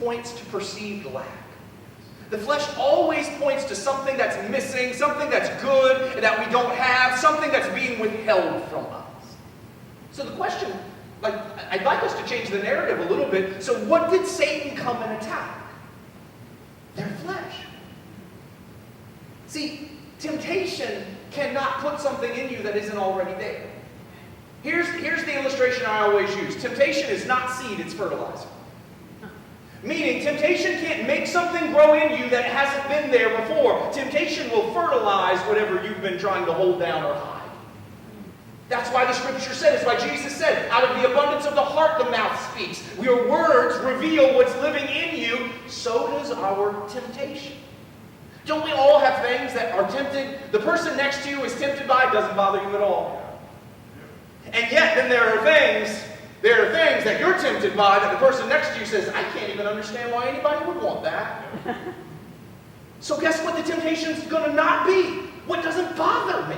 points to perceived lack. The flesh always points to something that's missing, something that's good that we don't have, something that's being withheld from us. So the question, I'd like us to change the narrative a little bit. So what did Satan come and attack? Their flesh. See, temptation cannot put something in you that isn't already there. Here's the illustration I always use. Temptation is not seed, it's fertilizer. Meaning, temptation can't make something grow in you that hasn't been there before. Temptation will fertilize whatever you've been trying to hold down or hide. That's why the scripture said, it's why Jesus said, out of the abundance of the heart the mouth speaks. Your words reveal what's living in you, so does our temptation. Don't we all have things that are tempted? The person next to you is tempted by, it doesn't bother you at all. And yet, then there are things that you're tempted by that the person next to you says, I can't even understand why anybody would want that. So guess what the temptation's going to not be? What doesn't bother me?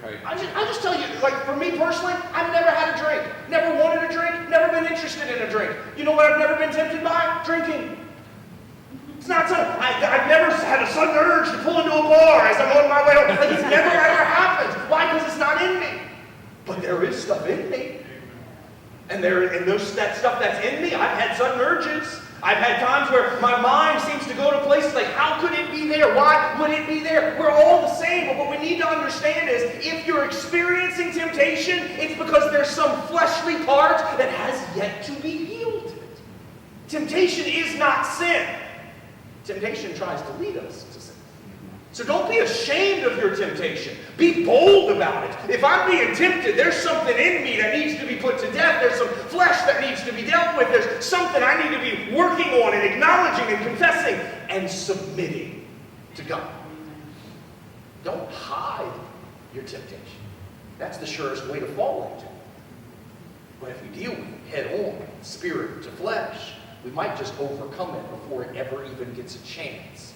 Right. I just tell you, for me personally, I've never had a drink. Never wanted a drink, never been interested in a drink. You know what I've never been tempted by? Drinking. It's not something, I've never had a sudden urge to pull into a bar as I'm on my way home. It's never ever happened. Why? Because it's not in me. But there is stuff in me. And that stuff that's in me, I've had sudden urges. I've had times where my mind seems to go to places like, how could it be there? Why would it be there? We're all the same, but what we need to understand is, if you're experiencing temptation, it's because there's some fleshly part that has yet to be healed. Temptation is not sin. Temptation tries to lead us to sin. So don't be ashamed of your temptation. Be bold about it. If I'm being tempted, there's something in me that needs to be put to death. There's some flesh that needs to be dealt with. There's something I need to be working on and acknowledging and confessing and submitting to God. Don't hide your temptation. That's the surest way to fall into it. But if we deal with it head on, spirit to flesh, we might just overcome it before it ever even gets a chance